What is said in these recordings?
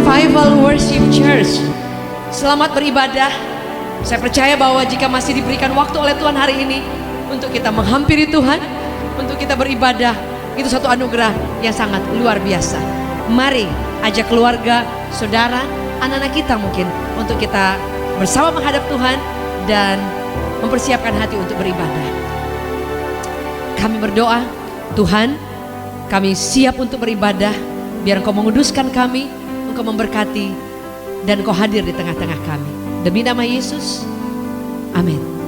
Revival Worship Church. Selamat beribadah. Saya percaya bahwa jika masih diberikan waktu oleh Tuhan hari ini untuk kita menghampiri Tuhan, untuk kita beribadah, itu satu anugerah yang sangat luar biasa. Mari ajak keluarga, saudara, anak-anak kita mungkin untuk kita bersama menghadap Tuhan dan mempersiapkan hati untuk beribadah. Kami berdoa, Tuhan, kami siap untuk beribadah. Biar Engkau menguduskan kami, Engkau memberkati, dan Engkau hadir di tengah-tengah kami. Demi nama Yesus, amin.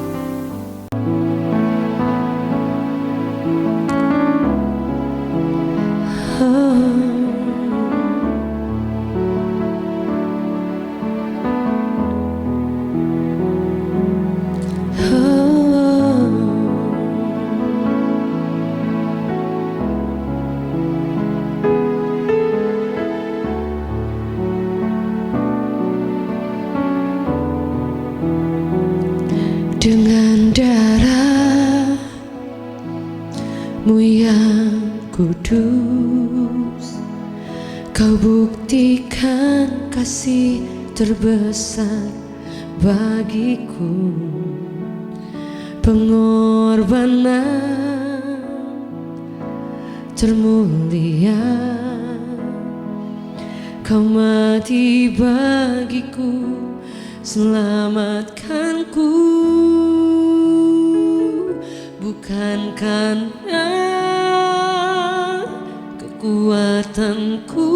Dengan darah-Mu yang kudus, Kau buktikan kasih terbesar bagiku. Pengorbanan termulia, Kau mati bagiku, selamatkanku. Bukan karena kekuatanku,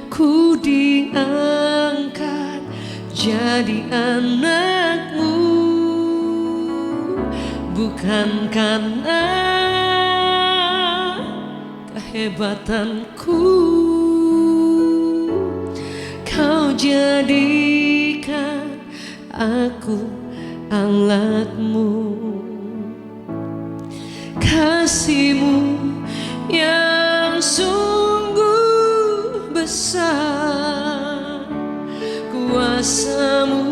ku diangkat jadi anak-Mu. Bukan karena kehebatanku, Kau jadikan aku alat-Mu. Kasih-Mu yang sungguh besar, kuasa-Mu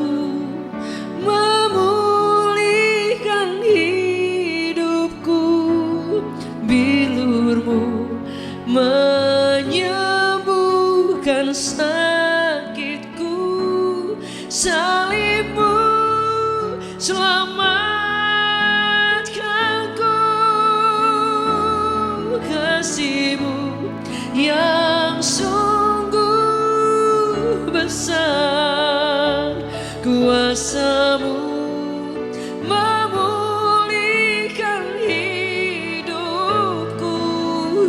memulihkan hidupku. Bilur-Mu menyembuhkan sakitku. Salib-Mu selamatkanku. Kasih-Mu yang sungguh besar, kuasa-Mu memulihkan hidupku.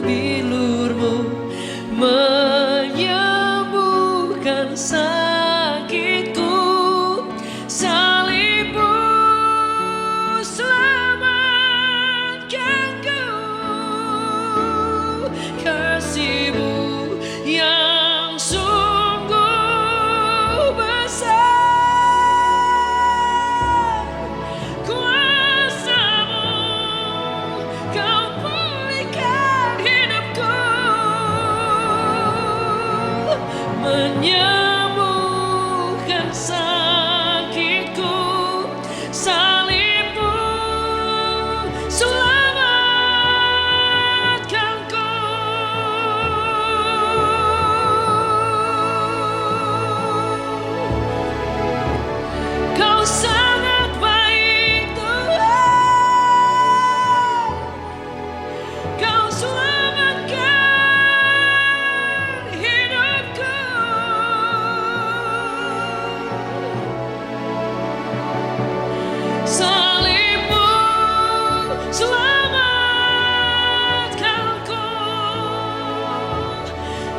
Bilur-Mu menyembuhkan sakitku. Salib-Mu selamatkanku. Kasih-Mu yang sungguh besar, kuasa-Mu Kau pulihkan hidupku, menyembuhkan sakitku. Salib-Mu selamatkanku. Kau sangat baik Tuhan, Kau selamatkan hidupku. Salib-Mu selamatkanku.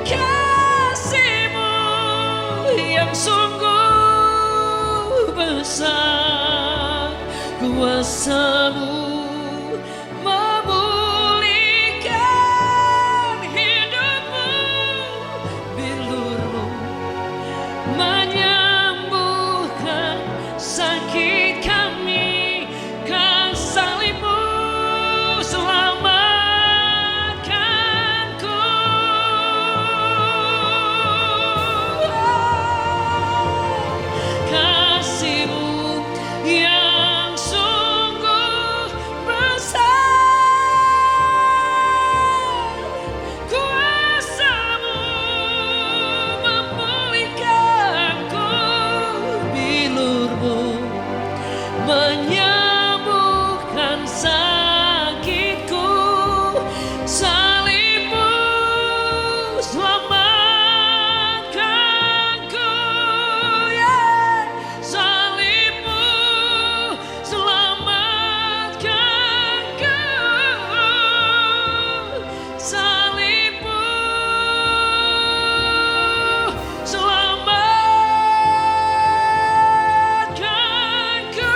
Kasih-Mu yang sungguh besar, kuasa-Mu memulihkan hidupmu. Bilur-Mu menyembuhkan sakit kami. Salib-Mu selamatkanku. Kasih-Mu yang sungguh menyembuhkan sakitku. Salibmu selamatkanku, yeah. Salibmu selamatkanku. Salibmu selamatkanku.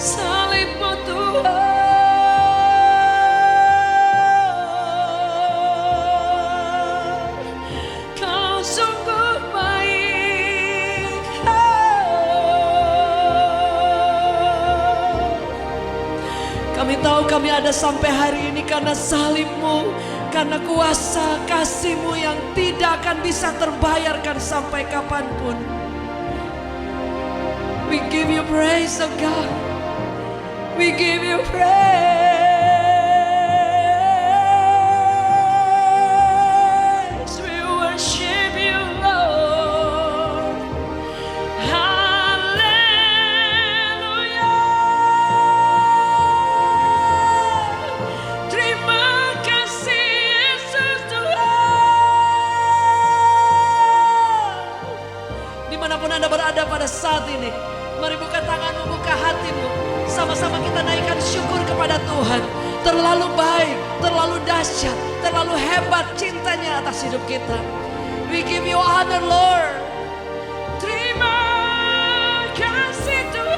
Salibmu Tuhan, Kau sungguh baik. Kami tahu kami ada sampai hari ini karena salib-Mu, karena kuasa kasih-Mu yang tidak akan bisa terbayarkan sampai kapanpun. We give you praise, oh God. We give you praise. We worship you, Lord. Haleluya. Terima kasih Yesus Tuhan. Dimanapun Anda berada pada saat ini, mari buka tanganmu, buka hatimu. Sama-sama kita naikkan syukur kepada Tuhan. Terlalu baik, terlalu dahsyat, terlalu hebat cintanya atas hidup kita. We give you honor, Lord. Terima kasih Tuhan.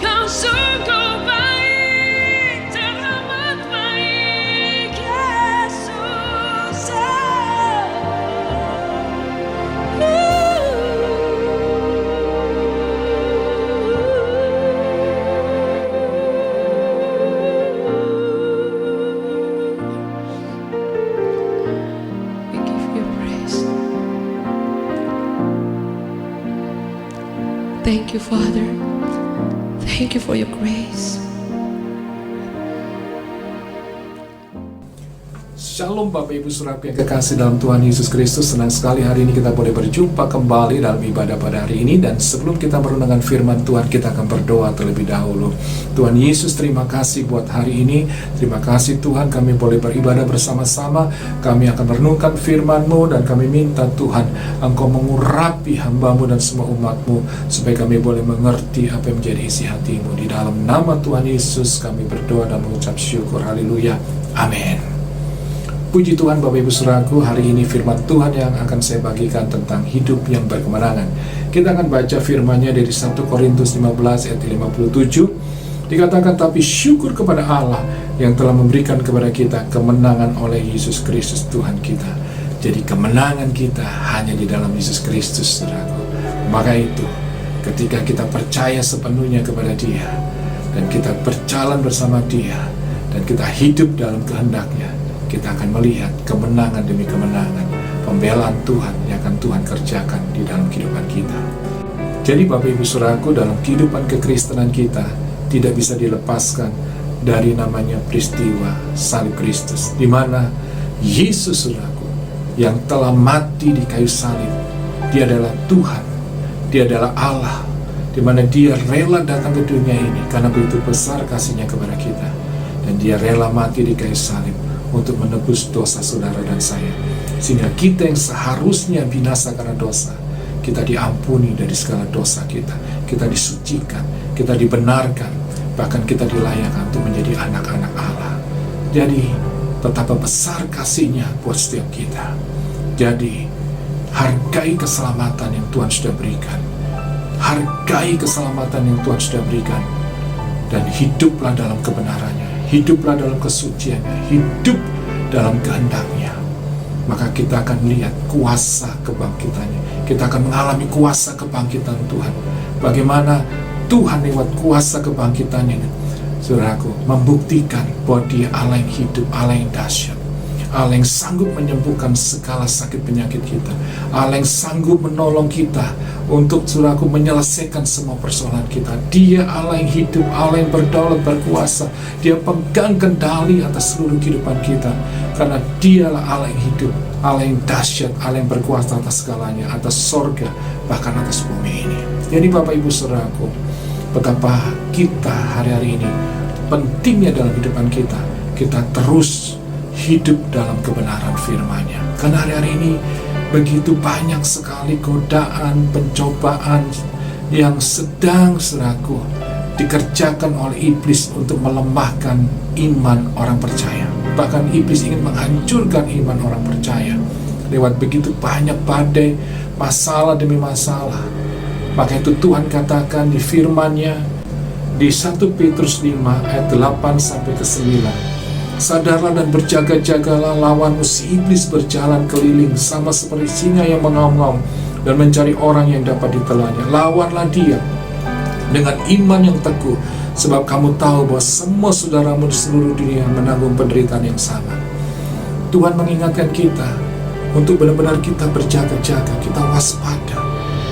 Kau sungguh baik, teramat baik, Yesus. We give you praise. Thank you, Father. Thank you for your grace. Shalom Bapak Ibu Saudaraku yang kekasih dalam Tuhan Yesus Kristus. Senang sekali hari ini kita boleh berjumpa kembali dalam ibadah pada hari ini. Dan sebelum kita merenungkan firman Tuhan, kita akan berdoa terlebih dahulu. Tuhan Yesus, terima kasih buat hari ini. Terima kasih Tuhan, kami boleh beribadah bersama-sama. Kami akan merenungkan firman-Mu dan kami minta Tuhan, Engkau mengurapi hamba-Mu dan semua umat-Mu, supaya kami boleh mengerti apa yang menjadi isi hati-Mu. Di dalam nama Tuhan Yesus kami berdoa dan mengucap syukur. Haleluya. Amin. Puji Tuhan Bapak Ibu Saudaraku, hari ini firman Tuhan yang akan saya bagikan tentang hidup yang berkemenangan. Kita akan baca firman-Nya dari 1 Korintus 15 ayat 57. Dikatakan, tapi syukur kepada Allah yang telah memberikan kepada kita kemenangan oleh Yesus Kristus Tuhan kita. Jadi kemenangan kita hanya di dalam Yesus Kristus, Saudaraku. Maka itu, ketika kita percaya sepenuhnya kepada Dia, dan kita berjalan bersama Dia, dan kita hidup dalam kehendak-Nya, kita akan melihat kemenangan demi kemenangan, pembelaan Tuhan yang akan Tuhan kerjakan di dalam kehidupan kita. Jadi Bapak Ibu Saudaraku, dalam kehidupan kekristenan kita tidak bisa dilepaskan dari namanya peristiwa salib Kristus, di mana Yesus, Saudaraku, yang telah mati di kayu salib, Dia adalah Tuhan, Dia adalah Allah, di mana Dia rela datang ke dunia ini karena begitu besar kasih-Nya kepada kita, dan Dia rela mati di kayu salib untuk menebus dosa saudara dan saya, sehingga kita yang seharusnya binasa karena dosa, kita diampuni dari segala dosa kita disucikan, kita dibenarkan, bahkan kita dilayakkan untuk menjadi anak-anak Allah. Jadi betapa besar kasih-Nya buat setiap kita. Jadi hargai keselamatan yang Tuhan sudah berikan, hargai keselamatan yang Tuhan sudah berikan, dan hiduplah dalam kebenarannya, hiduplah dalam kesuciannya, hidup dalam kehendak-Nya. Maka kita akan melihat kuasa kebangkitannya. Kita akan mengalami kuasa kebangkitan Tuhan. Bagaimana Tuhan lewat kuasa kebangkitannya, saudaraku, membuktikan bahwa Dia Allah yang hidup, Allah yang dahsyat. Allah yang sanggup menyembuhkan segala sakit penyakit kita, Allah yang sanggup menolong kita untuk saudaraku menyelesaikan semua persoalan kita. Dia Allah yang hidup, Allah yang berdaulat berkuasa. Dia pegang kendali atas seluruh kehidupan kita, karena dialah Allah yang hidup, Allah yang dahsyat, Allah yang berkuasa atas segalanya, atas sorga bahkan atas bumi ini. Jadi Bapak Ibu Saudaraku, betapa kita hari-hari ini pentingnya dalam kehidupan kita, kita terus hidup dalam kebenaran firman-Nya. Karena hari-hari ini begitu banyak sekali godaan, pencobaan yang sedang saudaraku dikerjakan oleh iblis untuk melemahkan iman orang percaya. Bahkan iblis ingin menghancurkan iman orang percaya lewat begitu banyak badai, masalah demi masalah. Maka itu Tuhan katakan di firman-Nya di 1 Petrus 5 ayat 8 sampai ke 9. Sadarlah dan berjaga-jagalah, lawanmu si iblis berjalan keliling sama seperti singa yang mengaum-ngaum dan mencari orang yang dapat ditelannya. Lawanlah dia dengan iman yang teguh, sebab kamu tahu bahwa semua saudaramu di seluruh dunia menanggung penderitaan yang sama. Tuhan mengingatkan kita untuk benar-benar kita berjaga-jaga, kita waspada.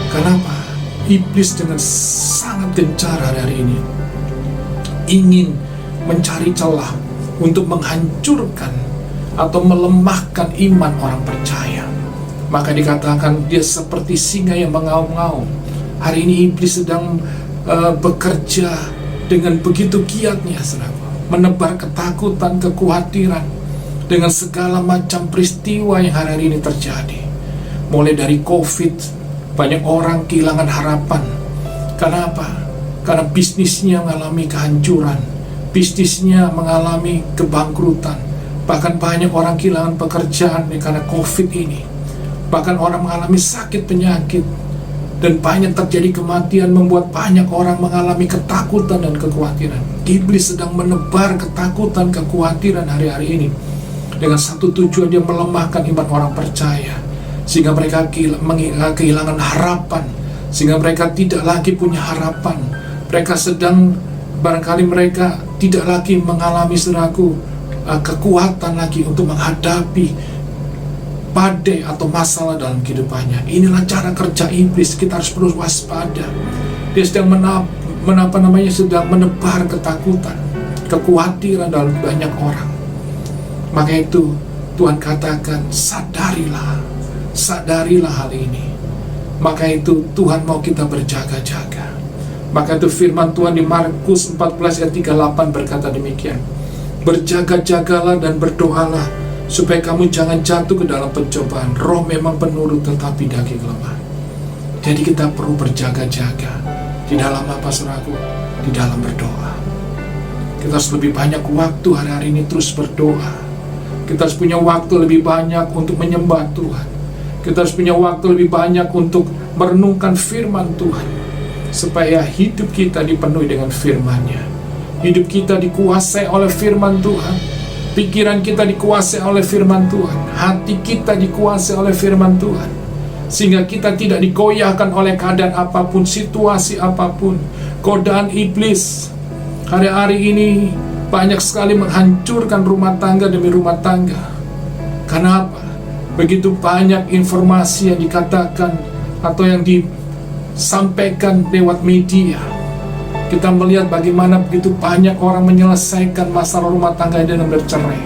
Kenapa? Iblis dengan sangat gencar hari ini ingin mencari celah untuk menghancurkan atau melemahkan iman orang percaya. Maka dikatakan dia seperti singa yang mengaum-ngaum. Hari ini iblis sedang bekerja dengan begitu giatnya, saudara, menebar ketakutan, kekhawatiran dengan segala macam peristiwa yang hari ini terjadi. Mulai dari COVID, banyak orang kehilangan harapan. Kenapa? Karena bisnisnya mengalami kehancuran, bisnisnya mengalami kebangkrutan. Bahkan banyak orang kehilangan pekerjaan karena COVID ini. Bahkan orang mengalami sakit penyakit, dan banyak terjadi kematian, membuat banyak orang mengalami ketakutan dan kekhawatiran. Iblis sedang menebar ketakutan, kekhawatiran hari-hari ini dengan satu tujuan, dia melemahkan iman orang percaya, sehingga mereka kehilangan harapan, sehingga mereka tidak lagi punya harapan. Mereka sedang, barangkali mereka tidak lagi mengalami kekuatan lagi untuk menghadapi badai atau masalah dalam kehidupannya. Inilah cara kerja iblis. Kita harus terus waspada. Dia sedang sedang menebar ketakutan, kekhawatiran dalam banyak orang. Maka itu Tuhan katakan, sadarilah hal ini. Maka itu Tuhan mau kita berjaga-jaga. Maka itu firman Tuhan di Markus 14 ayat 38 berkata demikian, berjaga-jagalah dan berdoalah supaya kamu jangan jatuh ke dalam pencobaan. Roh memang penurut tetapi daging lemah. Jadi kita perlu berjaga-jaga. Di dalam apa, saudaraku? Di dalam berdoa. Kita harus lebih banyak waktu hari-hari ini terus berdoa. Kita harus punya waktu lebih banyak untuk menyembah Tuhan. Kita harus punya waktu lebih banyak untuk merenungkan firman Tuhan, supaya hidup kita dipenuhi dengan firman-Nya. Hidup kita dikuasai oleh firman Tuhan. Pikiran kita dikuasai oleh firman Tuhan. Hati kita dikuasai oleh firman Tuhan. Sehingga kita tidak digoyahkan oleh keadaan apapun, situasi apapun. Godaan iblis hari-hari ini banyak sekali menghancurkan rumah tangga demi rumah tangga. Kenapa? Begitu banyak informasi yang dikatakan atau yang disampaikan lewat media. Kita melihat bagaimana begitu banyak orang menyelesaikan masalah rumah tangga dengan bercerai,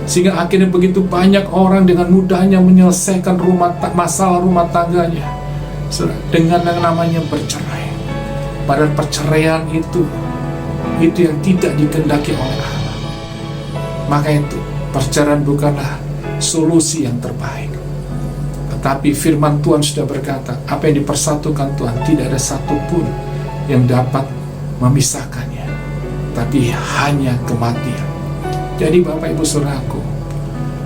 sehingga akhirnya begitu banyak orang dengan mudahnya menyelesaikan masalah rumah tangganya dengan yang namanya bercerai. Padahal perceraian itu yang tidak dikehendaki oleh Allah. Maka itu perceraian bukanlah solusi yang terbaik. Tetapi firman Tuhan sudah berkata, apa yang dipersatukan Tuhan, tidak ada satupun yang dapat memisahkannya, tapi hanya kematian. Jadi Bapak Ibu Saudaraku,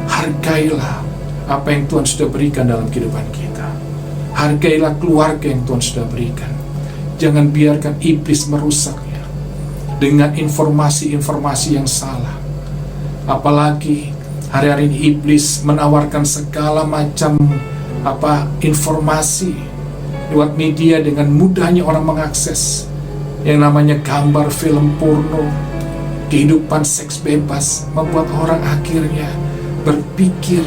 hargailah apa yang Tuhan sudah berikan dalam kehidupan kita. Hargailah keluarga yang Tuhan sudah berikan. Jangan biarkan iblis merusaknya dengan informasi-informasi yang salah. Apalagi hari-hari ini iblis menawarkan segala macam informasi lewat media, dengan mudahnya orang mengakses yang namanya gambar, film porno, kehidupan seks bebas, membuat orang akhirnya berpikir,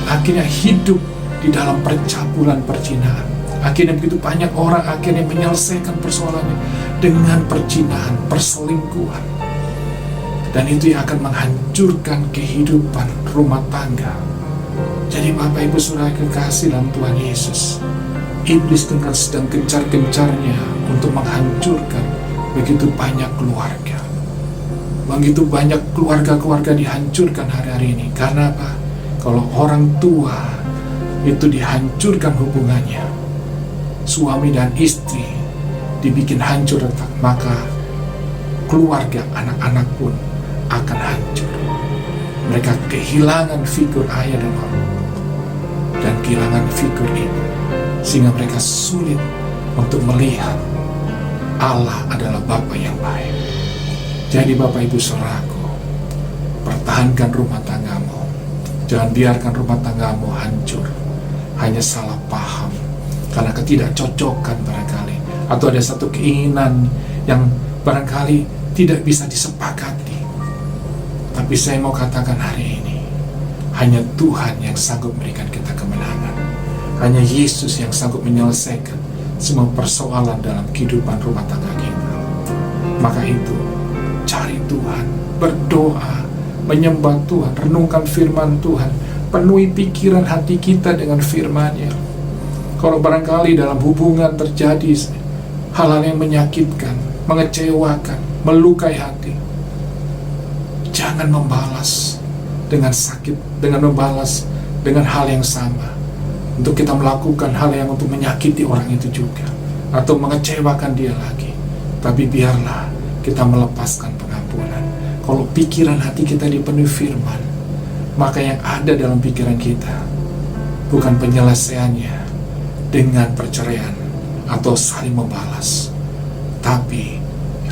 akhirnya hidup di dalam percabulan perzinaan. Akhirnya begitu banyak orang akhirnya menyelesaikan persoalannya dengan perzinaan, perselingkuhan. Dan itu yang akan menghancurkan kehidupan rumah tangga. Jadi Bapak Ibu Saudara kekasih dalam Tuhan Yesus, iblis dengan sedang gencar-gencarnya untuk menghancurkan begitu banyak keluarga. Begitu banyak keluarga-keluarga dihancurkan hari-hari ini. Karena apa? Kalau orang tua itu dihancurkan hubungannya, suami dan istri dibikin hancur, maka keluarga anak-anak pun akan hancur. Mereka kehilangan figur ayah dan orang, dan kehilangan figur ibu, sehingga mereka sulit untuk melihat Allah adalah Bapa yang baik. Jadi Bapak Ibu Saudaraku, pertahankan rumah tanggamu. Jangan biarkan rumah tanggamu hancur hanya salah paham karena ketidakcocokan barangkali, atau ada satu keinginan yang barangkali tidak bisa disepakati. Tapi saya mau katakan hari ini, hanya Tuhan yang sanggup memberikan kita kemenangan. Hanya Yesus yang sanggup menyelesaikan semua persoalan dalam kehidupan rumah tangga kita. Maka itu, cari Tuhan, berdoa, menyembah Tuhan, renungkan firman Tuhan, penuhi pikiran hati kita dengan firman-Nya. Kalau barangkali dalam hubungan terjadi hal-hal yang menyakitkan, mengecewakan, melukai hati, jangan membalas dengan sakit, dengan membalas dengan hal yang sama, untuk kita melakukan hal yang untuk menyakiti orang itu juga, atau mengecewakan dia lagi. Tapi biarlah kita melepaskan pengampunan. Kalau pikiran hati kita dipenuhi firman, maka yang ada dalam pikiran kita bukan penyelesaiannya dengan perceraian atau saling membalas, tapi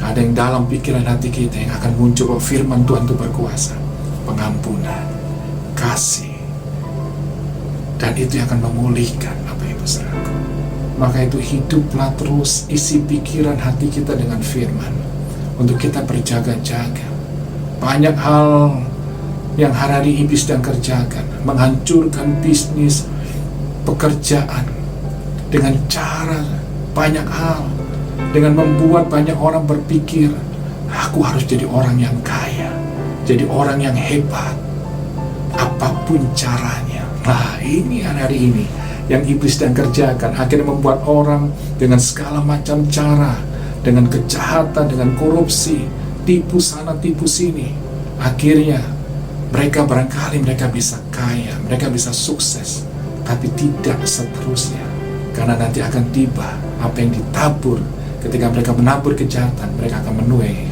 ada yang dalam pikiran hati kita yang akan muncul firman Tuhan itu berkuasa, pengampunan, kasih, dan itu yang akan memulihkan Bapak Ibu Saudaraku. Maka itu hiduplah terus, isi pikiran hati kita dengan firman, untuk kita berjaga-jaga. Banyak hal yang hari-hari iblis sedang kerjakan, menghancurkan bisnis, pekerjaan, dengan cara banyak hal, dengan membuat banyak orang berpikir, aku harus jadi orang yang kaya, jadi orang yang hebat, apapun caranya. Nah, ini hari ini yang iblis sedang kerjakan, akhirnya membuat orang dengan segala macam cara, dengan kejahatan, dengan korupsi, tipu sana, tipu sini. Akhirnya mereka barangkali mereka bisa kaya, mereka bisa sukses, tapi tidak seterusnya. Karena nanti akan tiba apa yang ditabur. Ketika mereka menabur kejahatan, mereka akan menuai.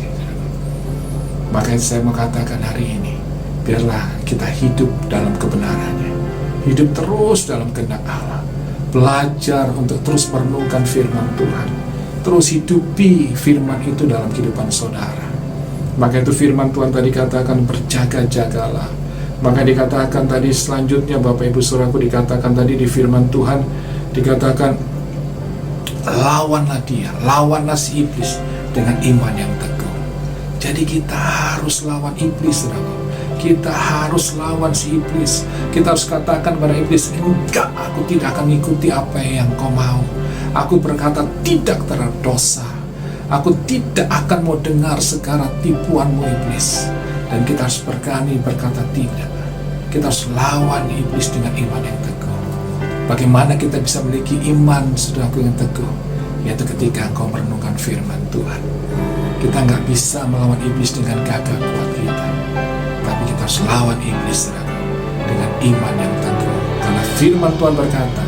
Makanya saya mau katakan hari ini, biarlah kita hidup dalam kebenarannya, hidup terus dalam kehendak Allah, belajar untuk terus merenungkan firman Tuhan, terus hidupi firman itu dalam kehidupan saudara. Maka itu firman Tuhan tadi katakan, berjaga-jagalah. Maka dikatakan tadi selanjutnya, Bapak Ibu Saudaraku, dikatakan tadi di firman Tuhan, dikatakan, lawanlah dia, lawanlah si iblis dengan iman yang teguh. Jadi kita harus lawan iblis, saudara. Kita harus lawan si iblis. Kita harus katakan pada iblis, enggak, aku tidak akan mengikuti apa yang kau mau. Aku berkata tidak terhadap dosa. Aku tidak akan mau dengar sekarang tipuanmu iblis. Dan kita harus berani berkata tidak. Kita harus lawan iblis dengan iman yang teguh. Bagaimana kita bisa memiliki iman, saudaraku, yang teguh? Yaitu ketika engkau merenungkan firman Tuhan. Kita nggak bisa melawan iblis dengan gagah kuat kita, tapi kita harus lawan iblis, saudara, dengan iman yang teguh. Karena firman Tuhan berkata,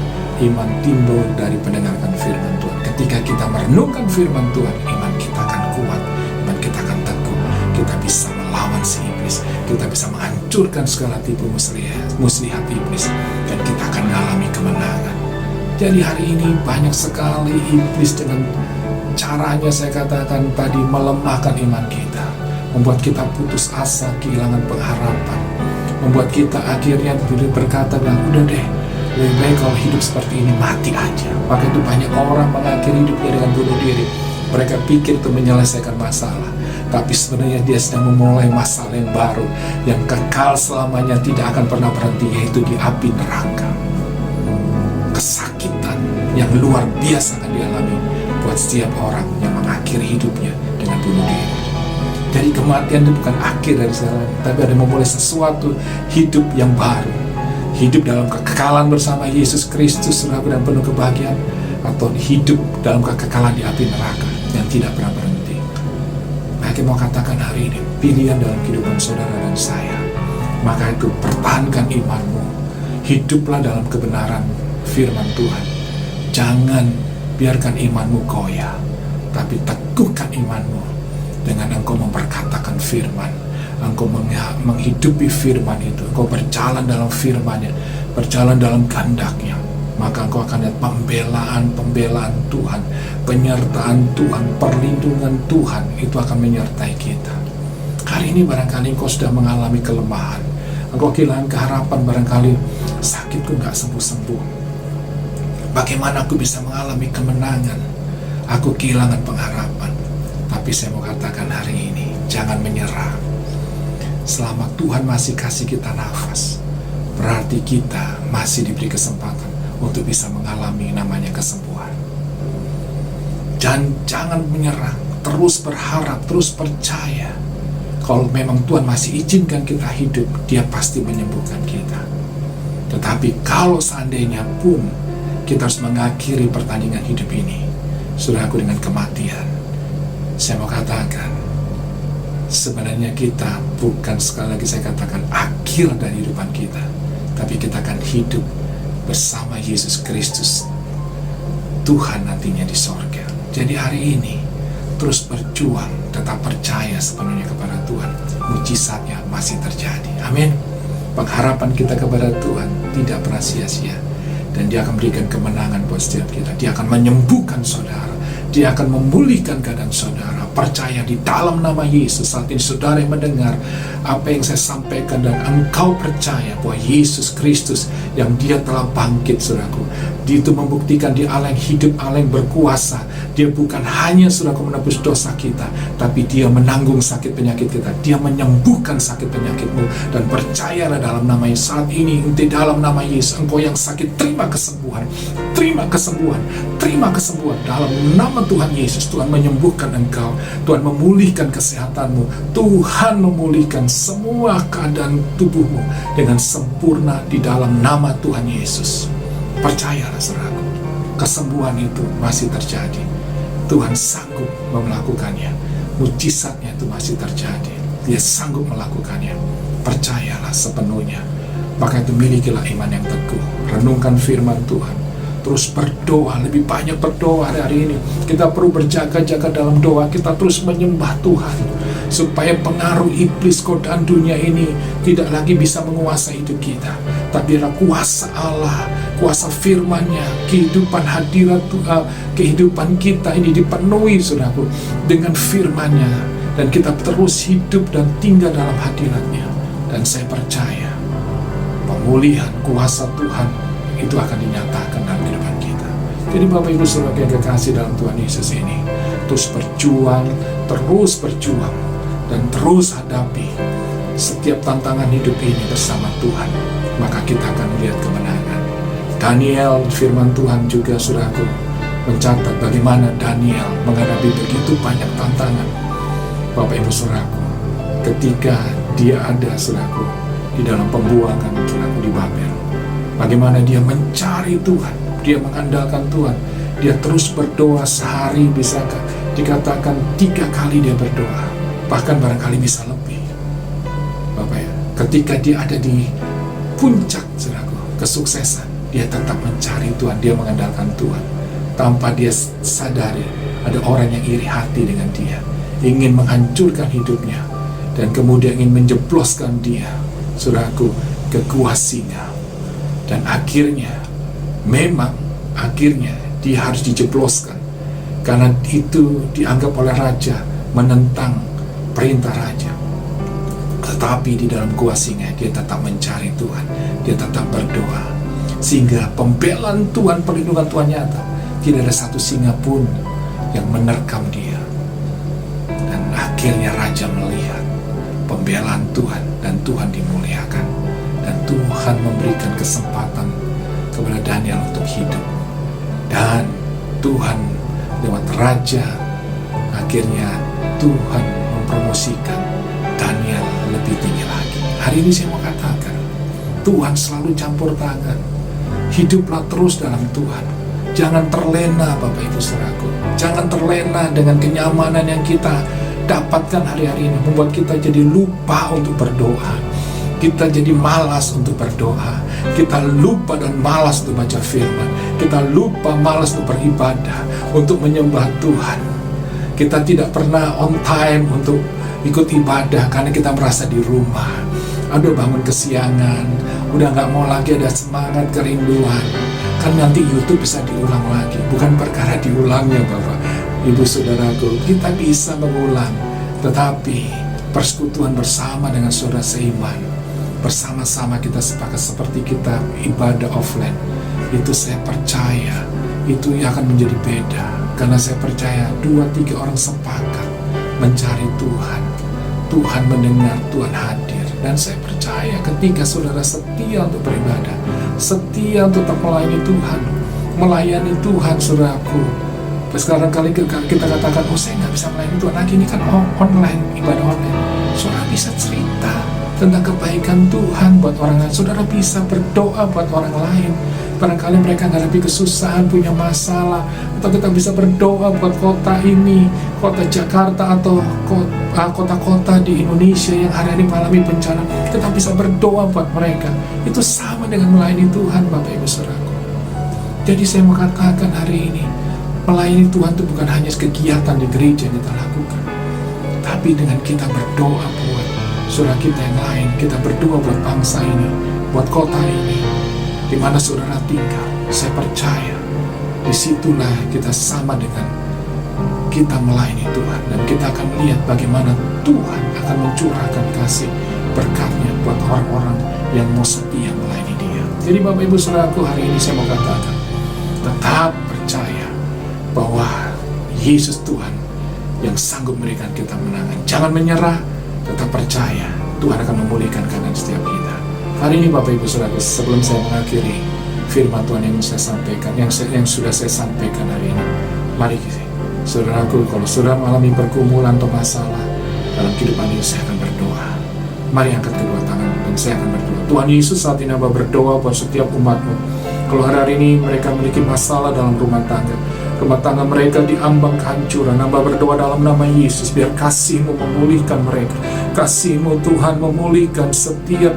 iman timbul dari mendengarkan firman Tuhan. Ketika kita merenungkan firman Tuhan, iman kita akan kuat, iman kita akan teguh. Kita bisa melawan si iblis, kita bisa menghancurkan segala tipu muslihat iblis, dan kita akan mengalami kemenangan. Jadi hari ini banyak sekali iblis dengan caranya, saya katakan tadi, melemahkan iman kita, membuat kita putus asa, kehilangan pengharapan, membuat kita akhirnya berkata, udah deh, lebih baik kalau hidup seperti ini, mati aja. Maka itu banyak orang mengakhiri hidupnya dengan bunuh diri. Mereka pikir itu menyelesaikan masalah, tapi sebenarnya dia sedang memulai masalah yang baru, yang kekal selamanya, tidak akan pernah berhenti, yaitu di api neraka. Kesakitan yang luar biasa akan dialami buat setiap orang yang mengakhiri hidupnya dengan bunuh diri. Jadi kematian itu bukan akhir dari segalanya, tapi ada memulai sesuatu hidup yang baru, hidup dalam kekekalan bersama Yesus Kristus, saudara, dan penuh kebahagiaan, atau hidup dalam kekekalan di api neraka yang tidak pernah berhenti. Maka mau katakan hari ini, pilihan dalam kehidupan saudara dan saya. Maka itu pertahankan imanmu, hiduplah dalam kebenaran firman Tuhan. Jangan biarkan imanmu goyah, tapi teguhkan imanmu dengan engkau memperkatakan firman, engkau menghidupi firman itu, engkau berjalan dalam firman-Nya, berjalan dalam kehendak-Nya. Maka engkau akan lihat pembelaan Tuhan, penyertaan Tuhan, perlindungan Tuhan itu akan menyertai kita. Hari ini barangkali engkau sudah mengalami kelemahan, engkau kehilangan keharapan, barangkali sakitku gak sembuh-sembuh. Bagaimana aku bisa mengalami kemenangan? Aku kehilangan pengharapan. Tapi saya mau katakan hari ini, jangan menyerah. Selama Tuhan masih kasih kita nafas, berarti kita masih diberi kesempatan untuk bisa mengalami namanya kesembuhan. Dan jangan menyerah, terus berharap, terus percaya. Kalau memang Tuhan masih izinkan kita hidup, Dia pasti menyembuhkan kita. Tetapi kalau seandainya pun kita harus mengakhiri pertandingan hidup ini, saudaraku, dengan kematian, saya mau katakan, sebenarnya kita bukan, sekali lagi saya katakan, akhir dari kehidupan kita, tapi kita akan hidup bersama Yesus Kristus, Tuhan nantinya di sorga. Jadi hari ini terus berjuang, tetap percaya sepenuhnya kepada Tuhan, mujizatnya masih terjadi. Amin. Pengharapan kita kepada Tuhan tidak pernah sia-sia, dan Dia akan berikan kemenangan buat setiap kita. Dia akan menyembuhkan saudara, Dia akan memulihkan keadaan saudara. Percaya di dalam nama Yesus. Saat ini saudara yang mendengar apa yang saya sampaikan, dan engkau percaya bahwa Yesus Kristus yang Dia telah bangkit, saudaraku, Dia itu membuktikan Dia Allah yang hidup, Allah yang berkuasa. Dia bukan hanya, saudaraku, menebus dosa kita, tapi Dia menanggung sakit penyakit kita. Dia menyembuhkan sakit penyakitmu. Dan percayalah dalam nama Yesus saat ini, di dalam nama Yesus, engkau yang sakit, terima kesembuhan, terima kesembuhan, terima kesembuhan dalam nama Tuhan Yesus. Tuhan menyembuhkan engkau, Tuhan memulihkan kesehatanmu, Tuhan memulihkan semua keadaan tubuhmu dengan sempurna di dalam nama Tuhan Yesus. Percayalah, saudaraku, kesembuhan itu masih terjadi. Tuhan sanggup melakukannya, mujizatnya itu masih terjadi. Dia sanggup melakukannya. Percayalah sepenuhnya. Maka itu milikilah iman yang teguh, renungkan firman Tuhan, terus berdoa, lebih banyak berdoa hari ini. Kita perlu berjaga-jaga dalam doa, kita terus menyembah Tuhan, supaya pengaruh iblis, godaan dunia ini tidak lagi bisa menguasai hidup kita. Tapi kuasa Allah, kuasa firman-Nya, kehidupan hadirat kehidupan kita ini dipenuhi, saudaraku, dengan firman-Nya, dan kita terus hidup dan tinggal dalam hadirat-Nya. Dan saya percaya pemulihan kuasa Tuhan itu akan dinyatakan dalam kehidupan kita. Jadi Bapak Ibu Saudara yang kekasih dalam Tuhan Yesus ini, terus berjuang, dan terus hadapi setiap tantangan hidup ini bersama Tuhan, maka kita akan melihat kemenangan. Daniel, firman Tuhan juga, saudaraku, mencatat bagaimana Daniel menghadapi begitu banyak tantangan. Bapak Ibu Saudaraku, ketika dia ada, saudaraku, di dalam pembuangan, saudaraku, di Babel, bagaimana dia mencari Tuhan, dia mengandalkan Tuhan, dia terus berdoa sehari, bisakah dikatakan 3 kali dia berdoa, bahkan barangkali bisa lebih. Bapak ya, ketika dia ada di puncak, saudaraku, kesuksesan, dia tetap mencari Tuhan, dia mengandalkan Tuhan, tanpa dia sadari ada orang yang iri hati dengan dia, ingin menghancurkan hidupnya, dan kemudian ingin menjebloskan dia, saudaraku, ke gua singa. Dan akhirnya, memang akhirnya dia harus dijebloskan, karena itu dianggap oleh raja menentang perintah raja. Tetapi di dalam gua singa dia tetap mencari Tuhan, dia tetap berdoa, sehingga pembelaan Tuhan, perlindungan Tuhan nyata. Tidak ada satu singa pun yang menerkam dia. Dan akhirnya raja melihat pembelaan Tuhan dan Tuhan dimuliakan. Dan Tuhan memberikan kesempatan kepada Daniel untuk hidup. Dan Tuhan lewat raja, akhirnya Tuhan mempromosikan Daniel lebih tinggi lagi. Hari ini saya mau katakan, Tuhan selalu campur tangan. Hiduplah terus dalam Tuhan. Jangan terlena Bapak Ibu Saudaraku. Jangan terlena dengan kenyamanan yang kita dapatkan hari-hari ini, membuat kita jadi lupa untuk berdoa. Kita jadi malas untuk berdoa. Kita lupa dan malas untuk baca firman. Kita lupa malas untuk beribadah, untuk menyembah Tuhan. Kita tidak pernah on time untuk ikut ibadah karena kita merasa di rumah. Aduh, bangun kesiangan, udah gak mau lagi ada semangat, kerinduan. Kan nanti YouTube bisa diulang lagi. Bukan perkara diulangnya Bapak Ibu Saudaraku, kita bisa mengulang. Tetapi persekutuan bersama dengan saudara seiman, bersama-sama kita sepakat seperti kita ibadah offline, itu saya percaya itu akan menjadi beda. Karena saya percaya 2-3 orang sepakat mencari Tuhan, Tuhan mendengar, Tuhan hadir. Dan saya percaya ketika saudara setia untuk beribadah, setia untuk tetap melayani Tuhan, saudaraku. Sekarang kali kita katakan, oh saya nggak bisa melayani Tuhan lagi, ini kan online, ibadah online. Saudara bisa cerita tentang kebaikan Tuhan buat orang lain. Saudara bisa berdoa buat orang lain. Barangkali mereka menghadapi kesusahan, punya masalah. Atau kita bisa berdoa buat kota ini, kota Jakarta atau kota-kota di Indonesia yang hari ini mengalami bencana. Kita bisa berdoa buat mereka. Itu sama dengan melayani Tuhan Bapak Ibu Saudaraku. Jadi saya mau katakan hari ini, melayani Tuhan itu bukan hanya kegiatan di gereja yang kita lakukan, tapi dengan kita berdoa buat saudara kita yang lain, kita berdoa buat bangsa ini, buat kota ini, di mana saudara tinggal. Saya percaya disitulah kita sama dengan kita melayani Tuhan, dan kita akan melihat bagaimana Tuhan akan mencurahkan kasih berkatnya buat orang-orang yang mau setia melayani Dia. Jadi Bapak Ibu Saudaraku, hari ini saya mau katakan, tetap percaya bahwa Yesus Tuhan yang sanggup memberikan kita menangan. Jangan menyerah, tetap percaya Tuhan akan memulihkan keadaan setiap kita. Hari ini Bapak Ibu Saudara, sebelum saya mengakhiri firman Tuhan yang saya sampaikan, yang sudah saya sampaikan hari ini, mari saudaraku, kalau sudah mengalami pergumulan atau masalah dalam kehidupan ini, saya akan berdoa. Mari angkat kedua tangan dan saya akan berdoa. Tuhan Yesus, saat ini Hamba berdoa buat setiap umat-Mu. Kalau hari ini mereka memiliki masalah dalam rumah tangga mereka diambang kehancuran, Hamba berdoa dalam nama Yesus, biar kasih-Mu memulihkan mereka. Kasih-Mu Tuhan memulihkan setiap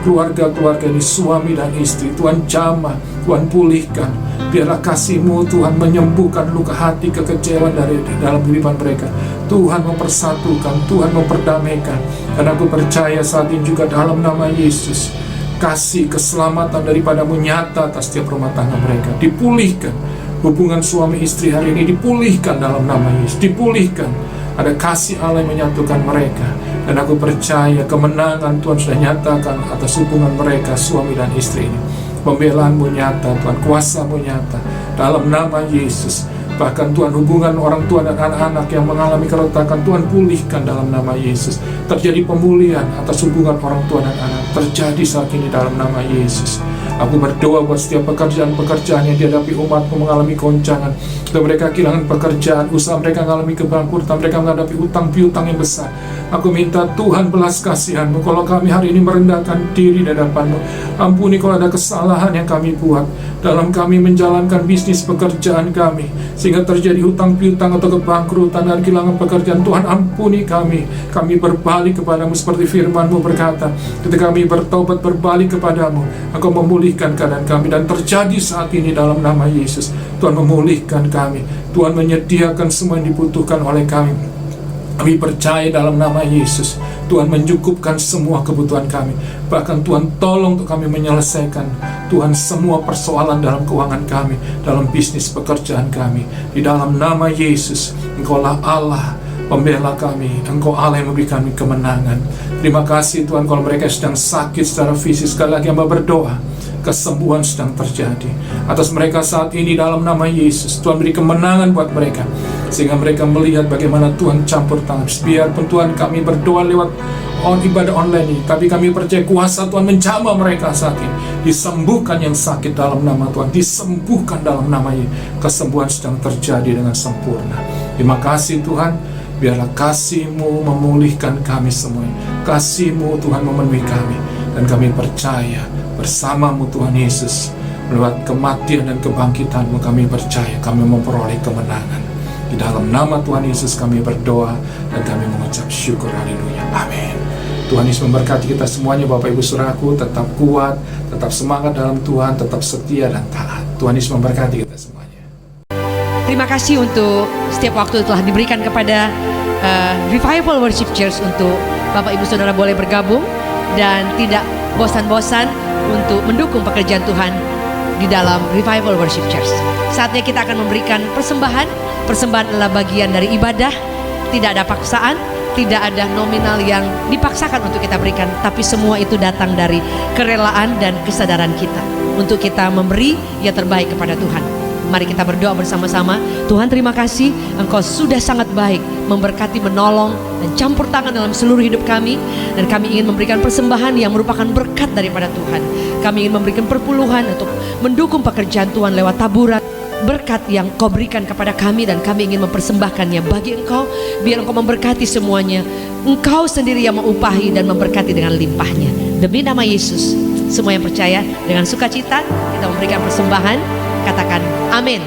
keluarga-keluarga ini, suami dan istri. Tuhan jamah, Tuhan pulihkan. Biarlah kasih-Mu Tuhan menyembuhkan luka hati, kekecewaan dari dalam kehidupan mereka. Tuhan mempersatukan, Tuhan memperdamaikan. Dan aku percaya saat ini juga dalam nama Yesus, kasih keselamatan daripada-Mu nyata atas setiap rumah tangga mereka. Dipulihkan. Hubungan suami istri hari ini dipulihkan dalam nama Yesus. Dipulihkan. Ada kasih Allah yang menyatukan mereka. Dan aku percaya kemenangan Tuhan sudah nyatakan atas hubungan mereka, suami dan istri ini. Pembelaan-Mu nyata, Tuhan, kuasa-Mu nyata dalam nama Yesus. Bahkan Tuhan, hubungan orang tua dan anak-anak yang mengalami keretakan, Tuhan pulihkan dalam nama Yesus. Terjadi pemulihan atas hubungan orang tua dan anak. Terjadi saat ini dalam nama Yesus. Aku berdoa buat setiap pekerjaan-pekerjaan yang dihadapi umat-Mu mengalami goncangan. Dan mereka kehilangan pekerjaan, usaha mereka mengalami kebangkrutan, mereka menghadapi utang piutang yang besar. Aku minta Tuhan belas kasihan-Mu. Kalau kami hari ini merendahkan diri di hadapan-Mu, ampuni kalau ada kesalahan yang kami buat dalam kami menjalankan bisnis pekerjaan kami, sehingga terjadi hutang piutang atau kebangkrutan dan kehilangan pekerjaan. Tuhan, ampuni kami. Kami berbalik kepadamu seperti firman-Mu berkata, ketika kami bertobat berbalik kepadamu, Engkau memulihkan keadaan kami. Dan terjadi saat ini dalam nama Yesus. Tuhan memulihkan kami. Tuhan menyediakan semua yang dibutuhkan oleh kami. Kami percaya dalam nama Yesus, Tuhan mencukupkan semua kebutuhan kami. Bahkan Tuhan tolong untuk kami menyelesaikan, Tuhan, semua persoalan dalam keuangan kami, dalam bisnis pekerjaan kami. Di dalam nama Yesus, Engkaulah Allah pembela kami. Engkau Allah yang memberi kami kemenangan. Terima kasih Tuhan, kalau mereka sedang sakit secara fisik, sekali lagi Hamba berdoa, kesembuhan sedang terjadi atas mereka saat ini dalam nama Yesus. Tuhan beri kemenangan buat mereka, sehingga mereka melihat bagaimana Tuhan campur tangan. Biarpun Tuhan kami berdoa lewat ibadah online ini, tapi kami percaya kuasa Tuhan menjamah mereka saat ini. Disembuhkan yang sakit dalam nama Tuhan, disembuhkan dalam nama Yesus. Kesembuhan sedang terjadi dengan sempurna. Terima kasih Tuhan, biarlah kasih-Mu memulihkan kami semua. Kasih-Mu Tuhan memenuhi kami, dan kami percaya bersama-Mu Tuhan Yesus. Lewat kematian dan kebangkitan-Mu kami percaya kami memperoleh kemenangan. Di dalam nama Tuhan Yesus kami berdoa dan kami mengucap syukur. Haleluya. Amin. Tuhan Yesus memberkati kita semuanya. Bapak Ibu Saudaraku, tetap kuat, tetap semangat dalam Tuhan, tetap setia dan taat. Tuhan Yesus memberkati kita semuanya. Terima kasih untuk setiap waktu telah diberikan kepada Revival Worship Church untuk Bapak Ibu Saudara boleh bergabung dan tidak bosan-bosan untuk mendukung pekerjaan Tuhan di dalam Revival Worship Church. Saatnya kita akan memberikan persembahan. Persembahan adalah bagian dari ibadah. Tidak ada paksaan, tidak ada nominal yang dipaksakan untuk kita berikan, tapi semua itu datang dari kerelaan dan kesadaran kita untuk kita memberi yang terbaik kepada Tuhan. Mari kita berdoa bersama-sama. Tuhan, terima kasih, Engkau sudah sangat baik, memberkati, menolong, dan campur tangan dalam seluruh hidup kami. Dan kami ingin memberikan persembahan yang merupakan berkat daripada Tuhan. Kami ingin memberikan perpuluhan untuk mendukung pekerjaan Tuhan lewat taburan berkat yang Kau berikan kepada kami, dan kami ingin mempersembahkannya bagi Engkau. Biar Engkau memberkati semuanya. Engkau sendiri yang mengupahi dan memberkati dengan limpahnya. Demi nama Yesus, semua yang percaya dengan sukacita kita memberikan persembahan. Katakan amin.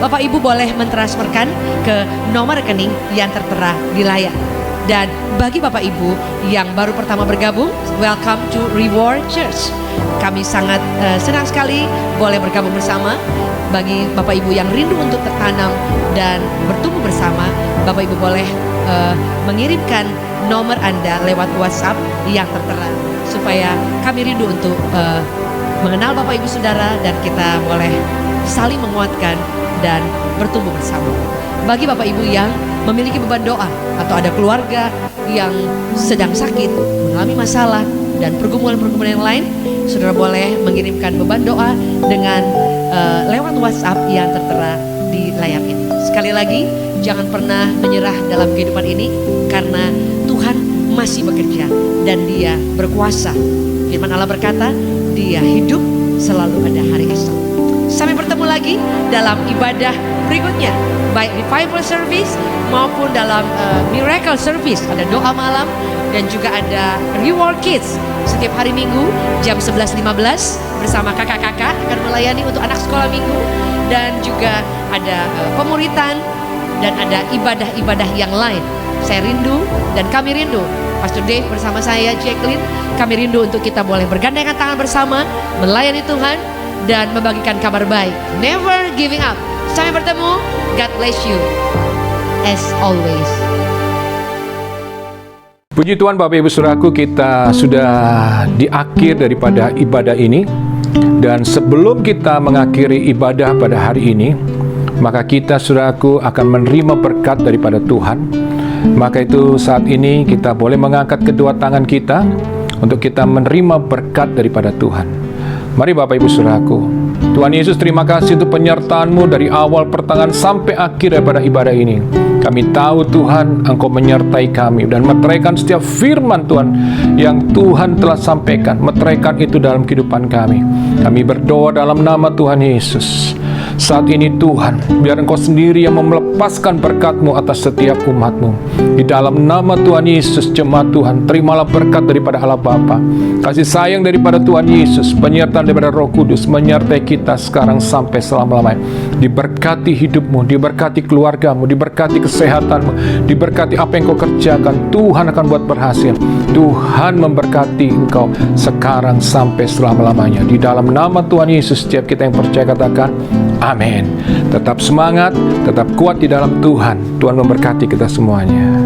Bapak Ibu boleh mentransferkan ke nomor rekening yang tertera di layar. Dan bagi Bapak Ibu yang baru pertama bergabung, welcome to Reward Church. Kami sangat senang sekali boleh bergabung bersama. Bagi Bapak Ibu yang rindu untuk tertanam dan bertumbuh bersama, Bapak Ibu boleh mengirimkan nomor Anda lewat WhatsApp yang tertera, supaya kami rindu untuk mengenal Bapak Ibu Saudara, dan kita boleh saling menguatkan dan bertumbuh bersama. Bagi Bapak Ibu yang memiliki beban doa atau ada keluarga yang sedang sakit, mengalami masalah dan pergumulan-pergumulan yang lain, saudara boleh mengirimkan beban doa dengan lewat WhatsApp yang tertera di layar ini. Sekali lagi, jangan pernah menyerah dalam kehidupan ini, karena Tuhan masih bekerja dan Dia berkuasa. Firman Allah berkata, Dia hidup, selalu ada hari esok. Sampai bertemu lagi dalam ibadah berikutnya, baik revival service maupun dalam miracle service. Ada doa malam dan juga ada reward kids setiap hari Minggu jam 11.15 bersama kakak-kakak akan melayani untuk anak sekolah minggu. Dan juga ada pemuritan dan ada ibadah-ibadah yang lain. Saya rindu dan kami rindu, Pastor Dave bersama saya, Jacqueline, kami rindu untuk kita boleh bergandengan tangan bersama melayani Tuhan dan membagikan kabar baik. Never giving up. Sampai bertemu. God bless you as always. Puji Tuhan, Bapak Ibu Saudaraku, kita sudah di akhir daripada ibadah ini. Dan sebelum kita mengakhiri ibadah pada hari ini, maka kita, saudaraku, akan menerima berkat daripada Tuhan. Maka itu saat ini kita boleh mengangkat kedua tangan kita untuk kita menerima berkat daripada Tuhan. Mari Bapak Ibu Saudaraku. Tuhan Yesus, terima kasih untuk penyertaan-Mu dari awal pertengahan sampai akhir daripada ibadah ini. Kami tahu Tuhan, Engkau menyertai kami dan meteraikan setiap firman Tuhan yang Tuhan telah sampaikan. Meteraikan itu dalam kehidupan kami. Kami berdoa dalam nama Tuhan Yesus. Saat ini Tuhan, biar Engkau sendiri yang melepaskan berkat-Mu atas setiap umat-Mu. Di dalam nama Tuhan Yesus, jemaat Tuhan, terimalah berkat daripada Allah Bapa, kasih sayang daripada Tuhan Yesus, penyertaan daripada Roh Kudus menyertai kita sekarang sampai selama-lamanya. Diberkati hidup-Mu, diberkati keluarga-Mu, diberkati kesehatan-Mu, diberkati apa yang Kau kerjakan. Tuhan akan buat berhasil. Tuhan memberkati Engkau sekarang sampai selama-lamanya. Di dalam nama Tuhan Yesus, setiap kita yang percaya katakan amin. Tetap semangat, tetap kuat di dalam Tuhan. Tuhan memberkati kita semuanya.